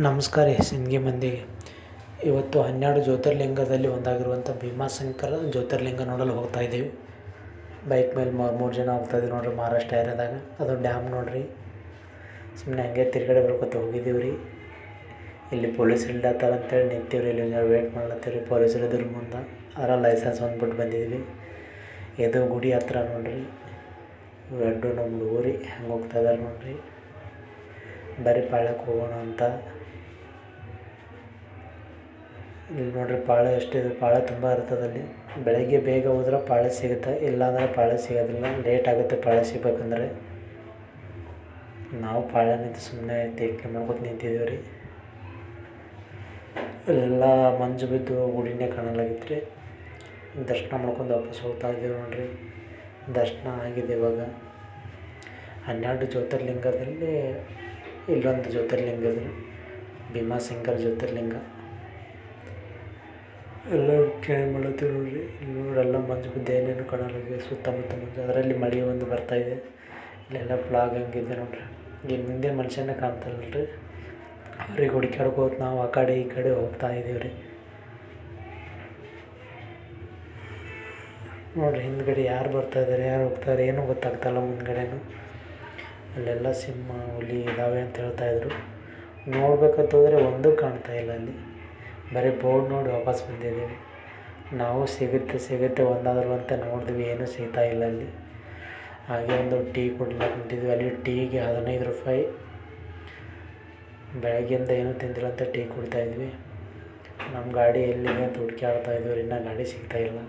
ನಮಸ್ಕಾರ ಸಿಂದಗಿ ಮಂದಿಗೆ. ಇವತ್ತು 12 ಜ್ಯೋತಿರ್ಲಿಂಗದಲ್ಲಿ ಒಂದಾಗಿರುವಂಥ ಭೀಮಾಶಂಕರ ಜ್ಯೋತಿರ್ಲಿಂಗ ನೋಡಲು ಹೋಗ್ತಾ ಇದ್ದೀವಿ. ಬೈಕ್ ಮೇಲೆ ಮೂರು ಜನ ಹೋಗ್ತಾಯಿದ್ದೀವಿ ನೋಡ್ರಿ, ಮಹಾರಾಷ್ಟ್ರ ಏರಿಯಾದಾಗ. ಅದು ಡ್ಯಾಮ್ ನೋಡ್ರಿ. ಸುಮ್ಮನೆ ಹಂಗೆ ತಿರುಗಡೆ ಬರ್ಕೊತ ಹೋಗಿದ್ದೀವಿ ರೀ. ಇಲ್ಲಿ ಪೊಲೀಸ್ ಇಲ್ಲತ್ತಾರ ಅಂತೇಳಿ ನಿಂತೀವಿ ರೀ. ಇಲ್ಲಿ ವೇಟ್ ಮಾಡ್ಲತ್ತೀವಿ ರೀ. ಪೊಲೀಸರು ಇದ್ರ ಮುಂದೆ ಅದರ ಲೈಸೆನ್ಸ್ ಬಂದ್ಬಿಟ್ಟು ಬಂದಿದ್ದೀವಿ. ಇದು ಗುಡಿ ಹತ್ರ ನೋಡ್ರಿ. ಎರಡು ನಮ್ಮ ಹುಡುಗರು ಹೆಂಗೆ ಹೋಗ್ತಾ ಇದ್ದಾರೆ ನೋಡ್ರಿ. ಬರೀ ಪಾಳ್ಯಕ್ಕೆ ಹೋಗೋಣ ಅಂತ. ಇಲ್ಲಿ ನೋಡ್ರಿ ಪಾಳೆ ಎಷ್ಟಿದೆ. ಪಾಳೆ ತುಂಬ ಇರ್ತದಲ್ಲಿ. ಬೆಳಗ್ಗೆ ಬೇಗ ಹೋದ್ರೆ ಪಾಳೆ ಸಿಗುತ್ತೆ, ಇಲ್ಲಾಂದರೆ ಪಾಳೆ ಸಿಗೋದಿಲ್ಲ. ಲೇಟ್ ಆಗುತ್ತೆ ಪಾಳೆ ಸಿಗ್ಬೇಕಂದ್ರೆ. ನಾವು ಪಾಳೆ ನಿಂತು ಸುಮ್ಮನೆ ತೇಕೆ ಮಾಡ್ಕೊತ ನಿಂತಿದ್ದೀವಿ ರೀ. ಇಲ್ಲೆಲ್ಲ ಮಂಜು ಬಿದ್ದು ಗುಡಿನೇ ಕಾಣಲಾಗಿತ್ತು ರೀ. ದರ್ಶನ ಮಾಡ್ಕೊಂಡು ವಾಪಸ್ ಹೋಗ್ತಾ ಇದ್ದೀವಿ ನೋಡ್ರಿ. ದರ್ಶನ ಆಗಿದೆ ಇವಾಗ. 12 ಜ್ಯೋತಿರ್ಲಿಂಗದಲ್ಲಿ ಇಲ್ಲೊಂದು ಜ್ಯೋತಿರ್ಲಿಂಗ ಇದೆ, ಭೀಮಾಶಂಕರ ಜ್ಯೋತಿರ್ಲಿಂಗ. ಎಲ್ಲ ಕೇಳಿ ಮಾಡತ್ತೀವಿ ನೋಡ್ರಿ. ನೋಡೆಲ್ಲ ಮಂಜು ಬಿದ್ದು ಏನೇನು ಕಾಣಲಾಗಿದೆ. ಸುತ್ತಮುತ್ತ ಮಂಜು, ಅದರಲ್ಲಿ ಮಳೆ ಒಂದು ಬರ್ತಾಯಿದೆ. ಇಲ್ಲೆಲ್ಲ ಫ್ಲಾಗ್ ಹಂಗಿದೆ ನೋಡ್ರಿ. ಈ ಮುಂದೆ ಮನುಷ್ಯನೇ ಕಾಣ್ತಾರಲ್ಲ ರೀ. ಅವ್ರಿಗೆ ಹುಡುಕ್ಯಾಡ್ಕೋತ ನಾವು ಆ ಕಡೆ ಈ ಕಡೆ ಹೋಗ್ತಾ ಇದ್ದೀವಿ ರೀ. ನೋಡಿರಿ ಹಿಂದ್ಗಡೆ ಯಾರು ಬರ್ತಾಯಿದ್ದಾರೆ, ಯಾರು ಹೋಗ್ತಾರೆ ಏನೂ ಗೊತ್ತಾಗ್ತಾಯಿಲ್ಲ ಮುಂದ್ಗಡೆನೂ. ಅಲ್ಲೆಲ್ಲ ಸಿಂಹ ಹುಲಿ ಇದ್ದಾವೆ ಅಂತ ಹೇಳ್ತಾಯಿದ್ರು. ನೋಡ್ಬೇಕಂತ ಹೋದರೆ ಒಂದೂ ಕಾಣ್ತಾಯಿಲ್ಲ ಅಲ್ಲಿ. ಬರೀ ಬೋರ್ಡ್ ನೋಡಿ ವಾಪಸ್ ಬಂದಿದ್ದೀವಿ. ನಾವು ಸಿಗುತ್ತೆ ಒಂದಾದರೂ ಅಂತ ನೋಡಿದ್ವಿ, ಏನೂ ಸಿಗ್ತಾಯಿಲ್ಲ ಅಲ್ಲಿ. ಹಾಗೆ ಒಂದು ಟೀ ಕುಡ್ಲಕ್ಕೆ ನಿಂತಿದ್ವಿ. ಅಲ್ಲಿ ಟೀಗೆ 15 ರೂಪಾಯಿ. ಬೆಳಗ್ಗೆಯಿಂದ ಏನೂ ತಿಂದಿಲ್ಲ ಅಂತ ಟೀ ಕುಡ್ತಾಯಿದ್ವಿ. ನಮ್ಮ ಗಾಡಿ ಎಲ್ಲಿದೆ ಅಂತ ಹುಡುಕ್ಯಾಡ್ತಾ ಇದ್ವಿ. ಇನ್ನೂ ಗಾಡಿ ಸಿಗ್ತಾಯಿಲ್ಲ.